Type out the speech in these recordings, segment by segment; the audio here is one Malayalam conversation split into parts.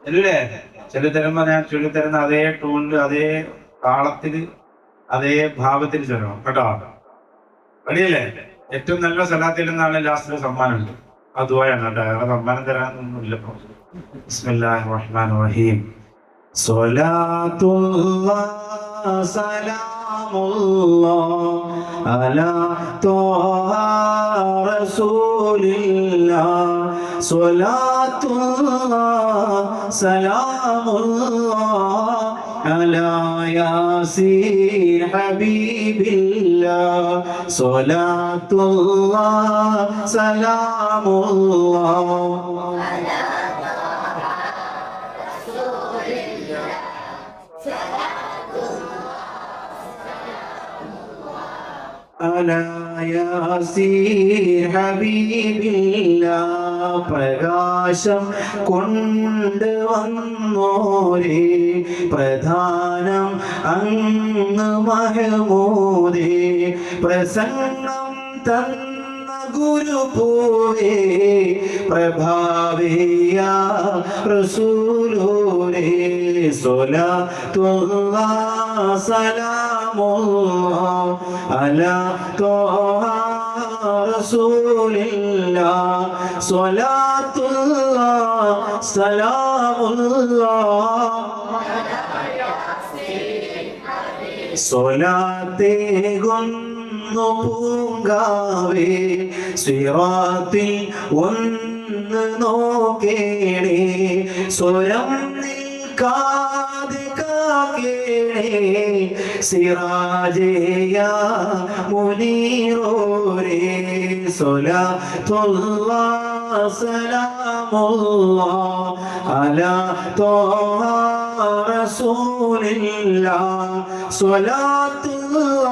അല്ലേ? ചൊല്ലിത്തരുമ്പോ ഞാൻ ചൊല്ലിത്തരുന്ന അതേ ടൂണില്, അതേ താളത്തില്, അതേ ഭാവത്തിൽ ചൊല്ലണം കേട്ടോ. റെഡിയല്ലേ? ഏറ്റവും നല്ല സലാത്തിൽ നിന്നാണ് ലാസ്റ്റിൽ സമ്മാനമുണ്ട്. അതുപോയാണ് കേട്ടോ. വേറെ സമ്മാനം തരാനൊന്നുമില്ല. ബിസ്മില്ലാഹിർ റഹ്മാനിർ റഹീം. സ്വലാത്തുല്ലാഹ് സലാമുല്ലാഹ് അലാ ത്വാഹ റസൂലില്ലാഹ് സ്വലാത്തുല്ലാഹ് സലാമുല്ലാഹ് അലാ യാസീൻ ഹബീബില്ലാഹ് സ്വലാത്തുല്ലാഹ് സലാമുല്ലാഹ് അലാ യാസീൻ ഹബീബില്ലാഹ് പ്രകാശം കൊണ്ടുവന്നോരേ പ്രധാനം അങ്ങ് മഹമൂദേ പ്രസംഗം തന്ന ഗുരുപൂവേ പ്രഭാവേയ റസൂലൂരേ സ്വലാത്തുല്ലാഹ് സലാമുല്ലാഹ് അലാ ത്വാഹ റസൂലില്ലാഹ് സ്വലാത്തുല്ലാഹ് സലാമുല്ലാഹ് സ്വലാത്തേകുന്നു പൂങ്കാവേ സിറാത്തിൽ ഒന്ന് നോക്കേണേ സ്വരം നിൽക്കാതെ കാക്കേണേ സിറാജേയ മുനീറോരേ സ്വലാത്തുല്ലാഹ് സലാമുല്ലാഹ് അലാ ത്വാഹ റസൂലില്ലാഹ് സ്വലാത്തുല്ലാഹ്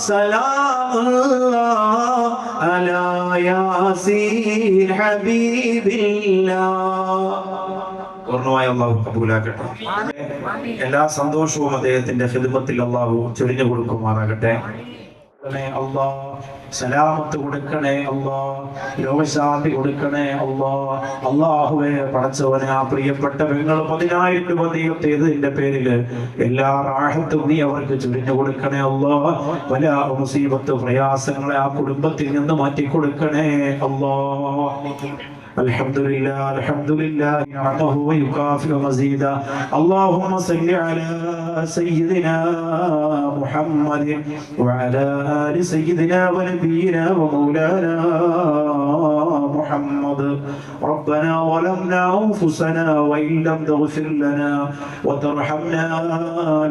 സലാമുല്ലാഹ് അലാ യാസീൻ ഹബീബില്ലാഹ്. പൂർണ്ണമായി അള്ളാഹു കബൂലാക്കട്ടെ. എല്ലാ സന്തോഷവും അദ്ദേഹത്തിന്റെ ഖിദ്മത്തിൽ അള്ളാഹു ചൊരിഞ്ഞു കൊടുക്കുമാറാകട്ടെ. അള്ളാഹ് സലാമത്ത് കൊടുക്കണേ അള്ളാഹ്, രോഗശാന്തി കൊടുക്കണേ അള്ളാഹ്. അള്ളാഹുവെ പടച്ചവനെ ആ പ്രിയപ്പെട്ട പെങ്ങൾ 10,000 രൂപ നീയത്തേതിന്റെ പേരില് എല്ലാ റാഹത്തും നീ അവർക്ക് ചൊരിഞ്ഞു കൊടുക്കണേ അള്ളാഹ്. പല മുസീബത്ത് പ്രയാസങ്ങളെ ആ കുടുംബത്തിൽ നിന്ന് മാറ്റി കൊടുക്കണേ അള്ളാഹ്. الحمد لله الحمد لله نعمه ويكافئ مزيدا. اللهم صل على سيدنا محمد وعلى آل سيدنا ونبينا ومولانا محمد. ربنا ظلمنا أنفسنا وإن لم تغفر لنا وترحمنا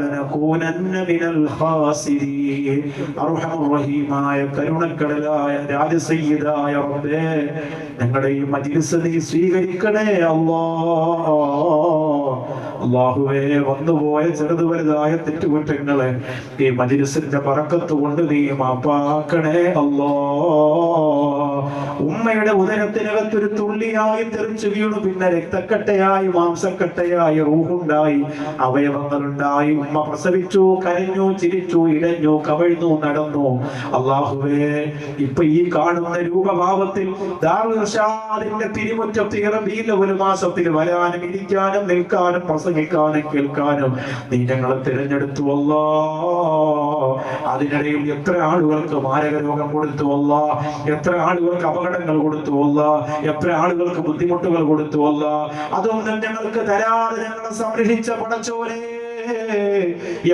لنكونن من الخاسرين. أرحم الرحيم ആയ കരുണക്കടലായ രാജസയ്യിദായ റബ്ബേ, ഞങ്ങളുടെ ഈ മജ്‌ലിസ് നീ സ്വീകരിക്കണേ അല്ലാഹ്. അല്ലാഹുവേ, വന്നുപോയ ചെറുത് വലുതായ തെറ്റുകുറ്റങ്ങളെ ഈ മജ്‌ലിസിന്റെ ബറക്കത്ത് കൊണ്ട് നീ മാപ്പാക്കണേ അല്ലാഹ്. ഉമ്മയുടെ ഉദരത്തിനകത്തൊരു തുള്ളിയായി തെറിച്ചു വീണു, പിന്നെ രക്തക്കട്ടയായി മാംസക്കട്ടയായി റൂഹുണ്ടായി അവയവങ്ങളുണ്ടായി. ഉമ്മ പ്രസവിച്ചു, കരഞ്ഞു, ചിരിച്ചു, ഇടഞ്ഞു, കവിഴ്ന്നു, നടന്നു. അല്ലാഹുവേ, ഇപ്പൊ ഈ കാണുന്ന രൂപഭാവത്തിൽ ദാറുൽ ഇർശാദിന്റെ തിരുമുറ്റത്ത് റബീഉൽ അവ്വൽ മാസത്തിൽ വരാനും ഇരിക്കാനും നിൽക്കാനും പ്രസംഗിക്കാനും കേൾക്കാനും നീ ഞങ്ങളെ തിരഞ്ഞെടുത്തു അല്ലാഹ്. അതിനിടയിൽ എത്ര ആളുകൾക്ക് മാരക രോഗം കൊടുത്തു അല്ലാഹ്, എത്ര ആളുകൾക്ക് അപകടങ്ങൾ കൊടുത്തു അല്ലാഹ്, എത്ര ആളുകൾക്ക് ബുദ്ധിമുട്ടുകൾ കൊടുത്തു അല്ലാഹ്. അതൊന്നും ഞങ്ങൾക്ക് തരാതെ ഞങ്ങളെ സംരക്ഷിച്ച പടച്ചോനെ,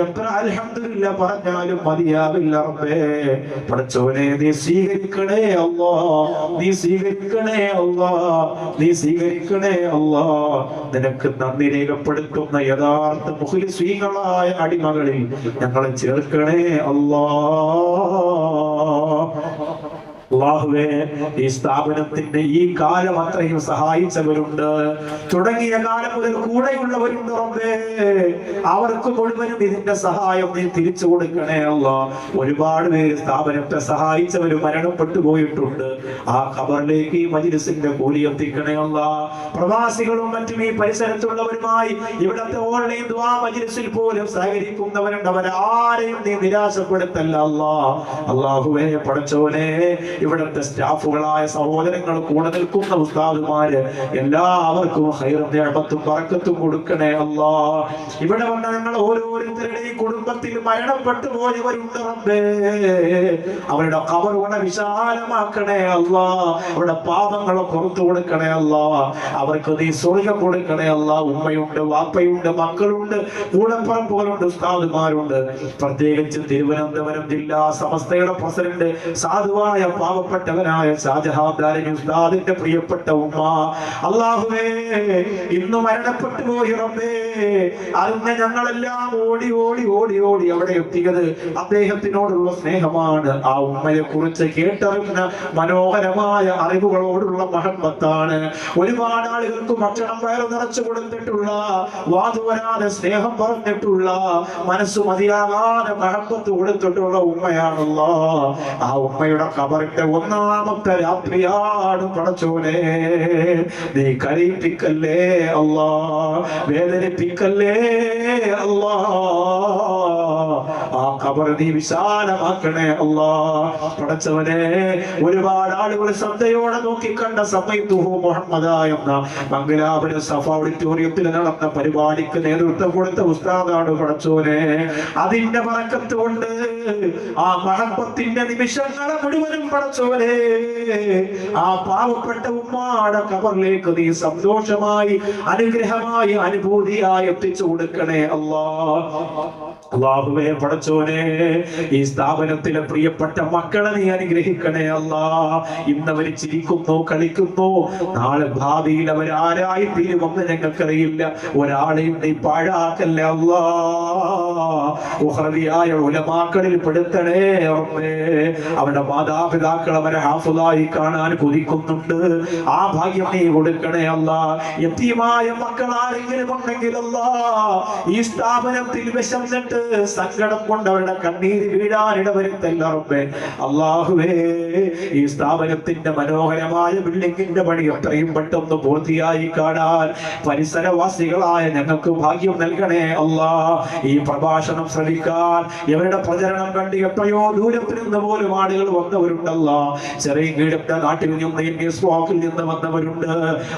എത്ര അൽഹംദുലില്ലാ പറഞ്ഞാലും മതിയാവില്ല റബ്ബേ. പടച്ചോനെ, നീ സ്വീകരിക്കണേ അല്ലാഹ്, നീ സ്വീകരിക്കണേ അല്ലാഹ്, നീ സ്വീകരിക്കണേ അല്ലാഹ്. നിനക്ക് നന്ദി രേഖപ്പെടുത്തുന്ന യഥാർത്ഥ മുഖ്ലിസീങ്ങളായ അടിമകളിൽ ഞങ്ങളെ ചേർക്കണേ അല്ലാഹ്. അല്ലാഹുവേ, ഈ സ്ഥാപനത്തിന്റെ ഈ കാലം അത്രയും സഹായിച്ചവരുണ്ട്, തുടങ്ങിയ കാലം മുതൽ കൂടെയുള്ളവരുണ്ട് റബ്ബേ. അവർക്ക് മുഴുവനും ഇതിന്റെ സഹായം നീ തിരിച്ചു കൊടുക്കണേ അല്ലാഹ്. ഒരുപാട് പേര് സ്ഥാപനത്തെ സഹായിച്ചവര് മരണപ്പെട്ടു പോയിട്ടുണ്ട്. ആ ഖബറിലേക്ക് ഈ മജ്‌ലിസിന്റെ കൂലി എത്തിക്കണേ അല്ലാഹ്. പ്രവാസികളും മറ്റും ഈ പരിസരത്തുള്ളവരുമായി ഇവിടത്തെ ഓൺലൈൻ ദുആ മജ്‌ലിസിൽ പോലും സഹകരിക്കുന്നവരുണ്ട്. അവരാരെയും നീ നിരാശപ്പെടുത്തല്ല അല്ലാഹ്. അല്ലാഹുവേ, പടച്ചോനെ, ഇവിടുത്തെ സ്റ്റാഫുകളായ സഹോദരങ്ങൾ, കൂടെ നിൽക്കുന്ന ഉസ്താദുമാര്, എല്ലാവർക്കും ഖൈറും നിഅമത്തും ബറക്കത്തും കൊടുക്കണേ അല്ലാ. ഇവിടെ വന്ന ഞങ്ങൾ ഓരോരുത്തരുടെയും കുടുംബത്തിൽ മരണപ്പെട്ടു പോയവരുണ്ട് റബ്ബേ, അവരുടെ ഖബറുകളെ വിശാലമാക്കണേ അല്ലാ. അവരുടെ പാപങ്ങളെ പുറത്തു കൊടുക്കണേ അല്ലാ. അവർക്ക് നീ സ്വർഗ്ഗം കൊടുക്കണേ അല്ലാ. ഉമ്മയുണ്ട്, വാപ്പയുണ്ട്, മക്കളുണ്ട്, കൂടപ്പറമ്പുകളുണ്ട്, ഉസ്താദുമാരുണ്ട്. പ്രത്യേകിച്ച് തിരുവനന്തപുരം ജില്ലാ സമസ്തയുടെ പ്രസിഡന്റ് സാധുവായ പാവപ്പെട്ടവനായ ഷാജഹാൻ ഉസ്താദിന്റെ പ്രിയപ്പെട്ട ഉമ്മ, അല്ലാഹുവേ ഇന്ന് മരണപ്പെട്ടു പോയി റബ്ബേ. അന്ന് ഞങ്ങളെല്ലാം ഓടി ഓടി ഓടി ഓടി അവിടെ എത്തിയത് അദ്ദേഹത്തിനോടുള്ള സ്നേഹമാണ്. ആ ഉമ്മയെ കുറിച്ച് കേട്ടറിഞ്ഞ മനോഹരമായ അറിവുകളോടുള്ള മഹബത്താണ്. ഒരുപാട് ആളുകൾക്ക് ഭക്ഷണം വയറ് നിറച്ചു കൊടുത്തിട്ടുള്ള, വാതുവരാതെ സ്നേഹം പറഞ്ഞിട്ടുള്ള, മനസ്സ് മതിയാകാതെ മഹബത്ത് കൊടുത്തിട്ടുള്ള ഉമ്മയാണല്ലോ. ആ ഉമ്മയുടെ ഖബറിന്റെ ഒന്നാമത്തെ രാത്രിയാണ് പടച്ചോനെ. നീ കരയിപ്പിക്കല്ലേ അല്ലാ, വേദനിപ്പിക്കല്ലേ അല്ലാ. ആ ഖബർ നീ വിശാലമാക്കണേ അല്ലാ. പടച്ചവനെ, ഒരുപാട് ആളുകൾ ശ്രദ്ധയോടെ നോക്കിക്കണ്ട സമയത്ത് മുഹമ്മദ എന്ന മംഗലാപുരം സഫ ഓഡിറ്റോറിയത്തിൽ നടന്ന പരിപാടിക്ക് നേതൃത്വം കൊടുത്ത ഉസ്താദാണ് പടച്ചോനെ. അതിന്റെ ബറക്കത്ത് കൊണ്ട് ആ മഹബത്തിന്റെ നിമിഷങ്ങളെ മുഴുവനും പടച്ചോനെ ആ പാവപ്പെട്ട ഉമ്മാടെ ഖബറിലേക്ക് നീ സന്തോഷമായി, അനുഗ്രഹമായി, അനുഭൂതിയായി എത്തിച്ചു കൊടുക്കണേ അല്ലാ. അല്ലാഹുവേ പടച്ചോനെ, ഈ സ്ഥാപനത്തിലെ പ്രിയപ്പെട്ട മക്കളെ നീ അനുഗ്രഹിക്കണേ അല്ലാ. ഇന്നവർ ചിരിക്കുന്നു, കളിക്കുന്നു, നാളെ ഭാവിയിൽ അവരാരായി തീരുമെന്ന് ഞങ്ങൾക്കറിയില്ല. ഒരാളെയും നീ പാഴാക്കല്ല അല്ലാ. ഉഖ്റവിയായ ഉലമാക്കളിൽ പെടുത്തണേ റബ്ബേ. അവരുടെ മാതാപിതാക്കൾ അവരെ ഹാഫിളായി കാണാൻ കൊതിക്കുന്നുണ്ട്. ആ ഭാഗ്യം നീ കൊടുക്കണേ അല്ലാ. യതീമായ മക്കൾ ആരെങ്കിലും ഉണ്ടെങ്കിൽ അല്ലാ, ഈ സ്ഥാപനത്തിൽ വിശന്നിട്ട് സങ്കടം കൊണ്ട് അവരുടെ കണ്ണീര് വീഴാനിട വരുത്തല്ല റബ്ബേ. അല്ലാഹുവേ, ഈ സ്ഥാപനത്തിന്റെ മനോഹരമായ ബിൽഡിംഗിന്റെ പണി എത്രയും പെട്ടെന്ന് പൂർത്തിയായി കാണാൻ പരിസരവാസികളായ ഞങ്ങൾക്ക് ഭാഗ്യം നൽകണേ അല്ലാ. ഈ പ്രഭാഷണം ശ്രവിക്കാൻ, ഇവരുടെ പ്രചരണം കണ്ട് എത്രയോ ദൂരത്തിൽ നിന്ന് പോലും ആളുകൾ വന്നവരുണ്ടല്ല. ചെറിയ കീഴത്തെ നാട്ടിൽ നിന്ന്, ഇംഗ്ലീഷ് വാക്കിൽ നിന്ന് വന്നവരുണ്ട്.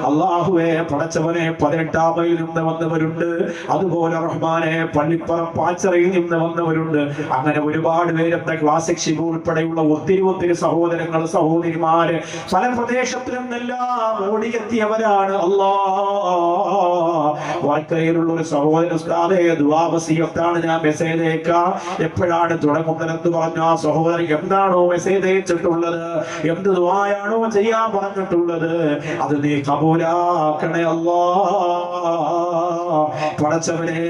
അല്ലാഹുവേ പടച്ചവനെ, 18 മൈലിൽ നിന്ന് വന്നവരുണ്ട്. അതുപോലെ റഹ്മാനെ, പള്ളിപ്പുറം പാച്ചറയിൽ നിന്ന് വന്നവരുണ്ട്. അങ്ങനെ ഒരുപാട് പേരത്തെ ക്ലാസിക് ഷിബു ഉൾപ്പെടെയുള്ള ഒത്തിരി ഒത്തിരി സഹോദരങ്ങൾ, സഹോദരിമാര് പല പ്രദേശത്തിൽ നിന്നെല്ലാം ഓടിയെത്തിയവരാണ് അല്ലാ. വർക്കയിലുള്ള ഒരു സഹോദര ഉസ്താദേ, ദുആ വസിയത്താണ് ഞാൻ മെസ്സേജ് അയക്കാം, എപ്പോഴാണ് തുടങ്ങുന്നതെന്ന് പറഞ്ഞു. ആ സഹോദരൻ എന്താണോ മെസ്സേജ് അയച്ചിട്ടുള്ളത്, എന്ത് ദുആയാണോ ചെയ്യാൻ പറഞ്ഞിട്ടുള്ളത്, അത് നീ കബൂലാക്കണേ അല്ലാ. പടച്ചവനെ,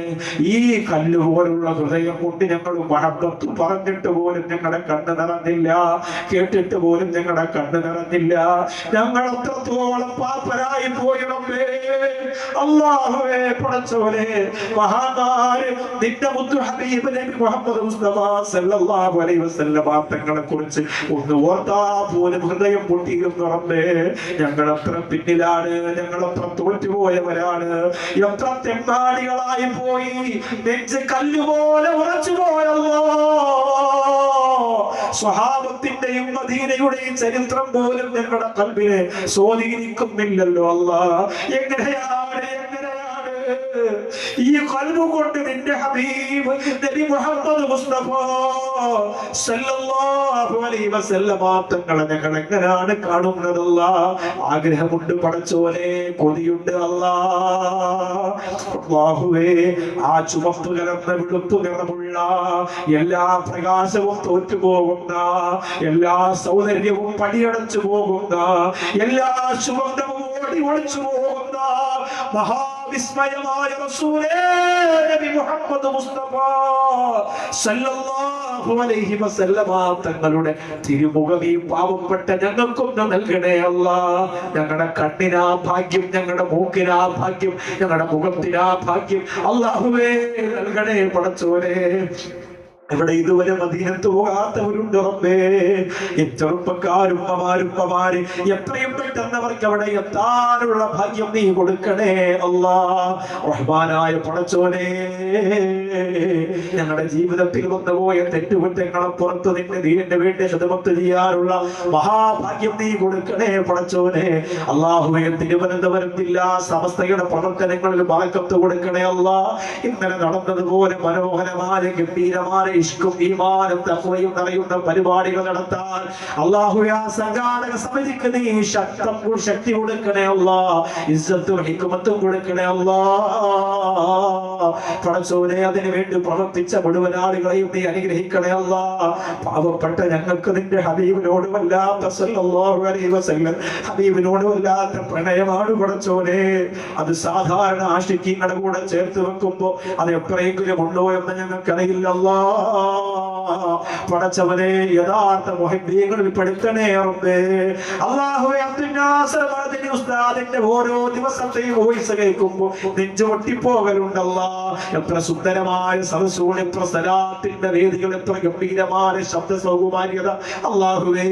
ഈ കല്ലുപോലുള്ള ഹൃദയം കൊണ്ട് ഞങ്ങൾ മഹബത്ത് പറഞ്ഞിട്ട് പോലും ഞങ്ങളുടെ കണ്ണ് നിറഞ്ഞില്ല, കേട്ടിട്ട് പോലും ഞങ്ങളുടെ കണ്ണ് നിറഞ്ഞില്ല. ഞങ്ങൾ അത്രത്തോളം പാപ്പരായി പോയിടമേ അല്ലാഹുവേ. പടച്ചവനെ, മഹാനാര് നിന്റെ മുത്തു ഹബീബ് നബി മുഹമ്മദ് മുസ്തഫ സല്ലല്ലാഹു അലൈഹി വസല്ലം തങ്ങളെ കുറിച്ച് ഒന്ന് ഓർത്താ പോലും ഹൃദയം പൊട്ടിയിരുന്നു റബ്ബേ. ഞങ്ങൾ എത്ര പിന്നിലാണ്, ഞങ്ങൾ എത്ര തോറ്റുപോയവരാണ്, എത്ര തെമ്മാടികളായി പോയി, നെഞ്ച് കല്ലുപോലെ ഉറച്ചു പോയല്ലോ. സ്വഹാബത്തിന്റെയും മദീനയുടെയും ചരിത്രം പോലും ഞങ്ങളുടെ കൽബിനെ സ്വാധീനിക്കുന്നില്ലല്ലോ അല്ലാ. എങ്ങനെയാണ് ഈ ഖൽബ് കൊണ്ട് നിന്റെ ഹബീബ് നബി മുഹമ്മദ് മുസ്തഫ സല്ലല്ലാഹു അലൈഹി വസല്ലം തങ്ങളെ ഞങ്ങൾ എങ്ങനെയാണ് കാണുന്നത് അല്ലാ. ആഗ്രഹമുണ്ട് പടച്ചോനെ, കൊതിയുണ്ട് അല്ലാ. അല്ലാഹുവേ, ആ ചുവപ്പ് കലർന്ന വെളുപ്പ് നിറമുള്ള, എല്ലാ പ്രകാശവും തോറ്റുപോകുന്ന, എല്ലാ സൗന്ദര്യവും പടിയടച്ചു പോകുന്ന, എല്ലാ സുഗന്ധവും ഓടി ഒളിച്ചു പോകുന്ന മഹാവിസ്മയമായ റസൂലേ നബി മുഹമ്മദ് മുസ്തഫ സല്ലല്ലാഹു അലൈഹി വസല്ലം തങ്ങളുടെ തിരുമുഖം ഈ പാവപ്പെട്ട ഞങ്ങൾക്കൊന്ന് നൽകണേ അല്ലാ. ഞങ്ങളുടെ കണ്ണിനാ ഭാഗ്യം, ഞങ്ങളുടെ മൂക്കിനാ ഭാഗ്യം, ഞങ്ങളുടെ മുഖത്തിനാ ഭാഗ്യം അല്ലാഹുവേ നൽകണേ പടച്ചോനെ. ഇവിടെ ഇതുവരെ മദീനത്ത് പോകാത്തവരുണ്ട് റബ്ബേ. ചെറുപ്പക്കാരും ഉമ്മമാര് എത്രയും പെട്ടെന്ന് അവർക്ക് അവിടെ എത്താനുള്ള ഭാഗ്യം നീ കൊടുക്കണേ അല്ലാഹ്. റഹ്മാനായ പടച്ചോനെ, ഞങ്ങളുടെ ജീവിതത്തിൽ വന്നുപോയ തെറ്റുകുറ്റങ്ങളെ പുറത്ത് നിന്റെ ദീനിന്റെ വേണ്ടി ഖിദ്മത്ത് ചെയ്യാനുള്ള മഹാഭാഗ്യം നീ കൊടുക്കണേ പടച്ചോനെ. അല്ലാഹുവേ, തിരുവനന്തപുരം ജില്ലാ സമസ്തയുടെ പ്രവർത്തനങ്ങളിൽ ബറക്കത്ത് കൊടുക്കണേ അല്ലാഹ്. ഇന്നലെ നടന്നതുപോലെ മനോഹരമായ ഗംഭീരമായ ഇഷ്കും ഈമാനും തഖ്വയും നിറയുന്ന പരിപാടികൾ നടത്താൻ അല്ലാഹുവേ ആ സംഘാടക സമിതിക്ക് നീ ശക്തി കൊടുക്കണേ അല്ലാഹ്. ഇസ്സത്തും ഹിക്മത്തും കൊടുക്കണേ അല്ലാഹ്. പടച്ചോനെ, അതിനു വേണ്ടി പ്രവർത്തിച്ച മുഴുവൻ ആളുകളെയും നീ അനുഗ്രഹിക്കണേ അല്ലാഹ്. പാവപ്പെട്ട ഞങ്ങൾക്ക് നിന്റെ ഹബീബിനോട് വല്ലാത്ത സല്ലല്ലാഹു അലൈഹി വസല്ലം ഹബീബിനോട് വല്ലാത്ത പ്രണയമാണ് പടച്ചോനെ. അത് സാധാരണ ആശിക്കീങ്ങളുടെ കൂടെ ചേർത്ത് വെക്കുമ്പോ അത് എപ്പോഴെങ്കിലും ഉണ്ടോ എന്ന് ഞങ്ങൾക്കറിയില്ല അല്ലാഹ്. പടച്ചവനെ, യഥാർത്ഥ മുഹബ്ബീങ്ങളിൽ പെടുത്തണേ റബ്ബേ. അല്ലാഹുവേ, അബ്ദുൽ നാസർ മഅദനി ഉസ്താദിന്റെ ഓരോ ദിവസത്തെയും വോയിസ് കേൾക്കുമ്പോൾ നെഞ്ചു പൊട്ടിപ്പോകലുണ്ടല്ലാ. എത്ര സുന്ദരമായ സദസ്സുകൾ, എത്ര സലാത്തിന്റെ വേദികൾ, എത്ര ഗംഭീരമായ ശബ്ദ സൗകുമാര്യത. അല്ലാഹുവേ,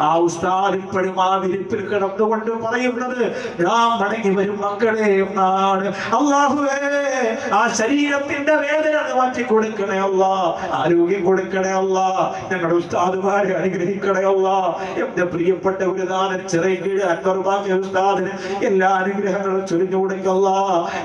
ആ ഉസ്താദ് ഇപ്പോഴും ആ വിരിപ്പിൽ കിടന്നുകൊണ്ട് പറയുന്നത് ഞാൻ മടങ്ങി വരും മക്കളെ എന്നാണ്. അല്ലാഹുവേ, ആ ശരീരത്തിന്റെ വേദന മാറ്റി കൊടുക്കണേ അല്ലാഹ്. ആരോഗ്യം കൊടുക്കണേ അല്ലാഹ്. ഞങ്ങളുടെ ഉസ്താദുമാരെ അനുഗ്രഹിക്കണേ അല്ലാഹ്. എന്റെ പ്രിയപ്പെട്ട ഗുരുനാഥൻ ചിറയൻകീഴ് അൻവർ ബാക്കി ഉസ്താദിന് എല്ലാ അനുഗ്രഹങ്ങളും ചൊരിഞ്ഞു കൊടുക്കല്ലാ.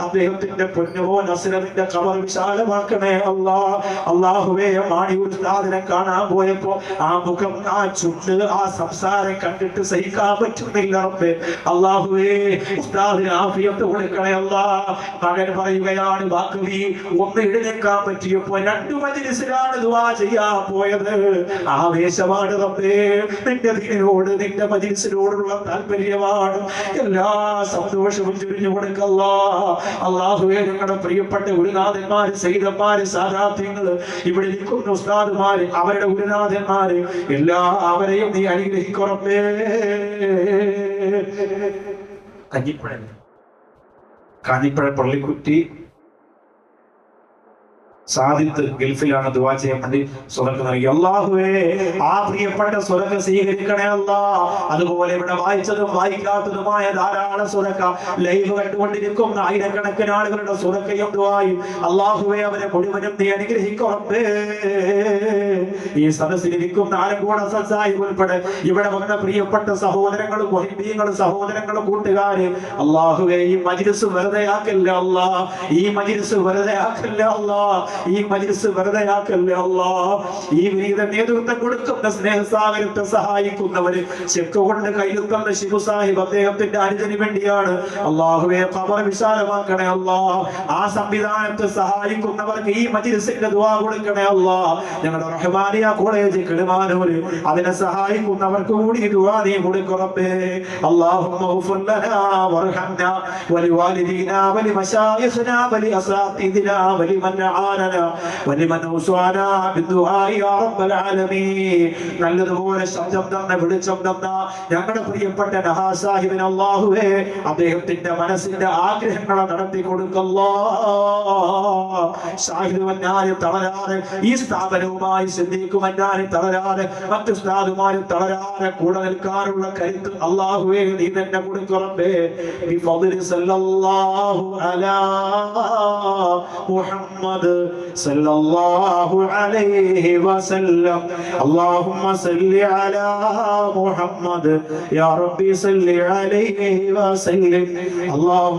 അദ്ദേഹത്തിന്റെ പൊന്നുമോൻ അസ്ലമിന്റെ ഖബർ വിശാലമാക്കണേ അല്ലാഹ്. അല്ലാഹുവേ, മാണി ഉസ്താദിനെ കാണാൻ പോയപ്പോ ആ മുഖം, ആ ചുണ്ട്, ആ സംസാരം കണ്ടിട്ട് സഹിക്കാൻ പറ്റുന്നില്ല റബ്ബേ. അല്ലാഹുവേ, ഉസ്താദിന് ആഫിയത്ത് കൊടുക്കണേ അല്ലാഹ്. മകൻ പറയുകയാണ്, ബാക്കി ഒന്ന് എഴുന്നേക്കാൻ പറ്റിയപ്പോ 2 മജ്‌ലിസിലാണ് ദുആ ചെയ്യാൻ പോയത്. ആവേശമാണ് റബ്ബേ. നിന്റെ ദീനിനോട്, നിന്റെ മജ്‌ലിസിനോടുള്ള താല്പര്യമാണ്. എല്ലാ സന്തോഷവും ചൊരിഞ്ഞു കൊടുക്കല്ലാ. അല്ലാഹുവേ, ഞങ്ങളുടെ പ്രിയപ്പെട്ട ഗുരുനാഥന്മാര്, സയ്യിദന്മാര്, സാദാത്യങ്ങള്, ഇവിടെ നിൽക്കുന്ന ഉസ്താദുമാര്, അവരുടെ ഗുരുനാഥന്മാര്, എല്ലാവരെയും നീ അനുഗ്രഹിക്കൂ റബ്ബേ. കാഞ്ഞിപ്പുഴ പള്ളിക്കുറ്റി സാദിത്ത് ഗൾഫിലാണ് ദുആ ചെയ്യാൻ വേണ്ടി സ്വതക്ക നൽകി. അല്ലാഹുവേ, ആ പ്രിയപ്പെട്ട സ്വതക്ക സ്വീകരിക്കണേ അല്ലാഹ്. അതുപോലെ ഇവിടെ വായിച്ചതും വായിക്കാത്തതുമായ ധാരാളം സ്വതക്ക ലൈവ് കണ്ടുകൊണ്ടിരിക്കുന്ന ആയിരക്കണക്കിന് ആളുകളുടെ സ്വതക്കയും ദുആയും അല്ലാഹുവേ, അവരെ മുഴുവനും നീ അനുഗ്രഹിക്കണമേ. ഈ സദസ്സിലിരിക്കുന്ന ആലങ്കോട് സാഹിബ് ഉൾപ്പെടെ ഇവിടെ വന്ന പ്രിയപ്പെട്ട സഹോദരങ്ങളും മുഹിബ്ബീങ്ങളും സഹോദരങ്ങളും കൂട്ടുകാര്, അല്ലാഹുവേ, ഈ മജ്‌ലിസ് വെറുതെ ആക്കല്ല അല്ലാഹ്. ഈ മജ്‌ലിസ് വെറുതെ ആക്കല്ല അല്ലാഹ്. ഈ മജ്‌ലിസ് വെറുതെയാക്കല്ലേ അല്ലാഹ്. ഈ വിനീത നേതൃത്വം കൊടുക്കുന്ന സ്നേഹസാഗരത്തെ സഹായിക്കുന്നവര്, ചെക്ക് കൊണ്ട് കയ്യിൽ തന്ന ശിവു സാഹിബ് അദ്ദേഹത്തിന്റെ അനുജന് വേണ്ടിയാണ്. അല്ലാഹുവേ, ഖബർ വിശാലമാക്കണേ അല്ലാഹ്. ആ സംവിധാനത്തെ സഹായിക്കുന്നവർക്ക് ഈ മജ്‌ലിസിന്റെ ദുആ കൊടുക്കണേ അല്ലാഹ്. ഞങ്ങളുടെ റഹ്മാനിയ കോളേജ് കിളിമാനൂര്, അതിനെ സഹായിക്കുന്നവർക്ക് കൂടി ദുആ നീ കൊടുക്കണമേ. അല്ലാഹുമ്മ ഗ്ഫിർ ലനാ വർഹംനാ വലിവാലിദീനാ വലിമശായിഖിനാ വലിഅസാതിദിനാ വലിമൻ ആന നല്ലതുപോലെ ശബ്ദം തന്ന, വെളിച്ചം തന്ന ഞങ്ങളുടെ പ്രിയപ്പെട്ട നഹാ സാഹിബിന് അല്ലാഹുവേ, അദ്ദേഹത്തിന്റെ മനസ്സിന്റെ ആഗ്രഹങ്ങളെ നടത്തി കൊടുക്കല്ലാ. ഷാഹിദ് മന്നാരി തളരാതെ, ഈ സ്ഥാപനവുമായി സിദ്ദീഖ് മന്നാരി തളരാതെ, മറ്റു ഉസ്താദുമാരും തളരാതെ കൂടെ നിൽക്കാനുള്ള കരുത്ത് അല്ലാഹുവേ നീ തന്നെ കൊടുക്കണമേ. ബിഫദ്ലി സല്ലല്ലാഹു അലാ മുഹമ്മദ് സല്ലല്ലാഹു അലൈഹി വസല്ലം. അല്ലാഹുമ്മ സല്ലി അലാ മുഹമ്മദ് യാ റബ്ബി സല്ലി അലൈഹി വസല്ലം. അല്ലാഹു